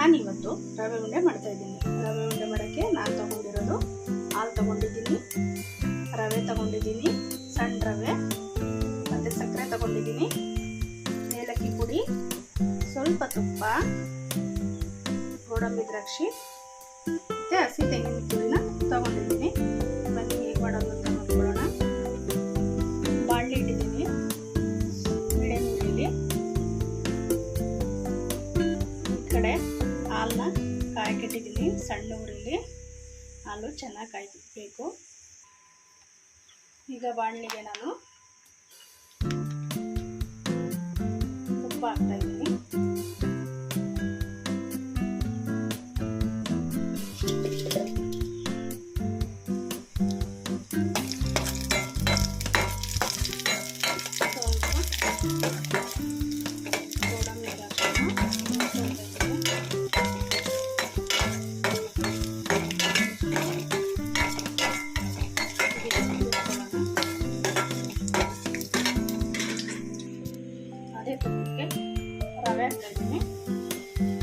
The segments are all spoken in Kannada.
ನಾನಿವತ್ತು ರವೆ ಉಂಡೆ ಮಾಡ್ತಾ ಇದ್ದೀನಿ. ರವೆ ಉಂಡೆ ಮಾಡೋಕ್ಕೆ ನಾನು ತಗೊಂಡಿರೋದು ಹಾಲು ತಗೊಂಡಿದ್ದೀನಿ, ರವೆ ತಗೊಂಡಿದ್ದೀನಿ, ಸಣ್ಣ ರವೆ ಮತ್ತು ಸಕ್ಕರೆ ತಗೊಂಡಿದ್ದೀನಿ, ಏಲಕ್ಕಿ ಪುಡಿ, ಸ್ವಲ್ಪ ತುಪ್ಪ, ಗೋಡಂಬಿ ದ್ರಾಕ್ಷಿ ಮತ್ತು ಹಸಿ ತೆಂಗಿನ ತುರಿನ ತಗೊಂಡಿದ್ದೀನಿ. ಬನ್ನಿ ಹೇಗೆ ಮಾಡೋದು ಅಂತ ನೋಡ್ಕೊಳ್ಳೋಣ. ಬಾಣಲಿ ಇಟ್ಟಿದ್ದೀನಿ ಮೀಡಿಯಂ ಉರಿಲಿ. ಈ ಕಡೆ ಹಾಲನ್ನ ಕಾಯಕ್ಕಿಟ್ಟಿದ್ದೀನಿ ಸಣ್ಣ ಉರಿಲಿ. ಹಾಲು ಚೆನ್ನಾಗಿ ಕಾಯ್ಬೇಕು. ಈಗ ಬಾಣಲಿಗೆ ನಾನು ತುಪ್ಪ ಹಾಕ್ತಾ ಇದ್ದೀನಿ. ಗೋಡಂಬಿ ಅದೇ ತುಪ್ಪಕ್ಕೆ ರವೆ ಹಾಕ್ತಾ ಇದ್ದೀನಿ.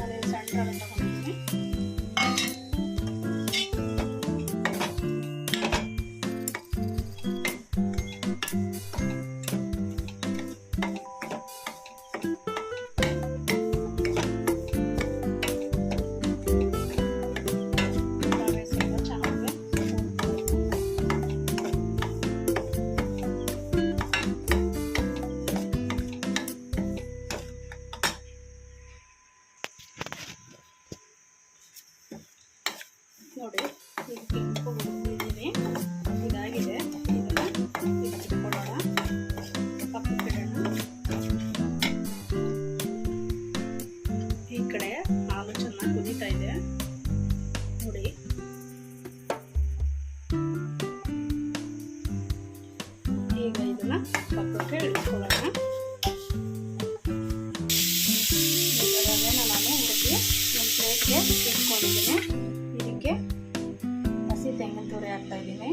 ಅದೇ ಸಣ್ಣ ರವೆ ತಗೊಂಡಿದ್ದೀನಿ. ನೋಡಿ ಈಗ ಕೆಂಪು ಹುರಿದಿದ್ದೀನಿ, ಇದಾಗಿದೆ. ಇದನ್ನು ಇಟ್ಕೊಳ್ಳೋಣ, ಪಕ್ಕಕ್ಕಿಡೋಣ. ಈ ಕಡೆ ಹಾಲು ಚೆನ್ನಾಗಿ ಕುದೀತಾ ಇದೆ ನೋಡಿ. ಈಗ ಇದನ್ನ ಪಕ್ಕಕ್ಕೆ ಇಟ್ಕೊಳ್ಳೋಣ. ರವೆನ ನಾನು ಹುಡುಕಿ ಒಂದು ಪ್ಲೇಟ್ಗೆ ಇಟ್ಕೊಂಡಿದ್ದೀನಿ. ಇದಕ್ಕೆ ಹಸಿ ತೆಂಗಿನ ತುರಿ ಹಾಕ್ತಾ ಇದ್ದೀನಿ.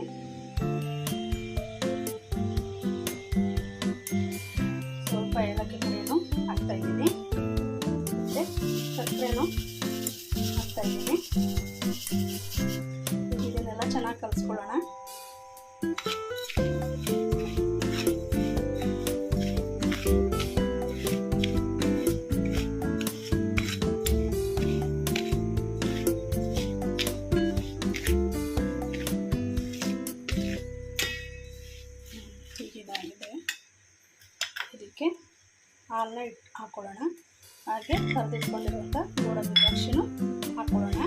ಸ್ವಲ್ಪ ಏಲಕ್ಕಿ ಪುಡಿಯನ್ನು ಹಾಕ್ತಾ ಇದ್ದೀನಿ ಮತ್ತು ಸಕ್ಕರೆನೂ ಹಾಕ್ತಾ ಇದ್ದೀನಿ. ಇದನ್ನೆಲ್ಲ ಚೆನ್ನಾಗಿ ಕಲಿಸ್ಕೊಳ್ಳೋಣ. ಇದಾಗಿದೆ. ಇದಕ್ಕೆ ಹಾಲನ್ನ ಹಾಕೊಳ್ಳೋಣ. ಹಾಗೆ ಕರೆದಿಟ್ಕೊಂಡಿರುವಂಥ ಗೋಡಂಬಿ ದ್ರಾಕ್ಷಿನೂ ಹಾಕೊಳ್ಳೋಣ.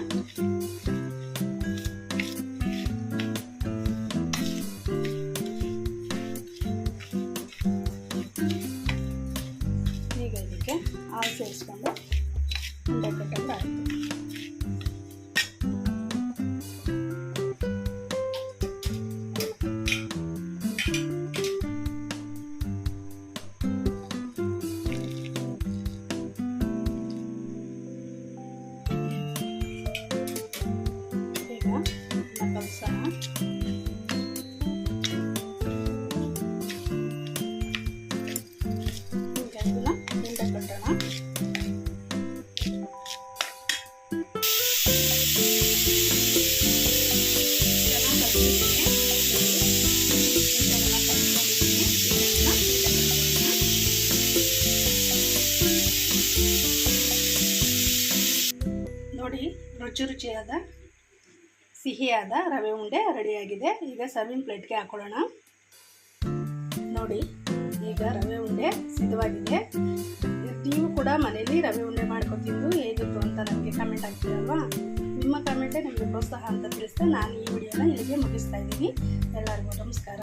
ಈಗ ಇದಕ್ಕೆ ಹಾಲು ಸೇರಿಸ್ಕೊಂಡು ಉಂಡೆ ಕಟ್ಟಂಗೆ ಆಯಿತು. ಕಲಸೋಣ. ಈಗ ಇದನ್ನ ಉಂಡೆ ಕಟ್ಟೋಣ. ಚೆನ್ನಾಗಿ ಕಲಿಸಿದ್ದೀನಿ. ಉಂಡೆನೆಲ್ಲ ಕಲಿಸ್ಕೊಂಡಿದ್ದೀನಿ. ನೋಡಿ, ರುಚಿ ರುಚಿಯಾದ ಸಿಹಿಯಾದ ರವೆ ಉಂಡೆ ರೆಡಿಯಾಗಿದೆ. ಈಗ ಸರ್ವಿಂಗ್ ಪ್ಲೇಟ್ಗೆ ಹಾಕೊಳ್ಳೋಣ. ನೋಡಿ, ಈಗ ರವೆ ಉಂಡೆ ಸಿದ್ಧವಾಗಿದೆ. ನೀವು ಕೂಡ ಮನೇಲಿ ರವೆ ಉಂಡೆ ಮಾಡ್ಕೊತಿದ್ದು ಹೇಗಿತ್ತು ಅಂತ ನನಗೆ ಕಮೆಂಟ್ ಆಗ್ತೀರಲ್ವಾ? ನಿಮ್ಮ ಕಮೆಂಟೇ ನಿಮಗೆ ಪ್ರೋತ್ಸಾಹ ಅಂತ ತಿಳಿಸ್ತಾ ನಾನು ಈ ವಿಡಿಯೋನ ಇಲ್ಲಿಗೆ ಮುಗಿಸ್ತಾ ಇದ್ದೀನಿ. ಎಲ್ಲರಿಗೂ ನಮಸ್ಕಾರ.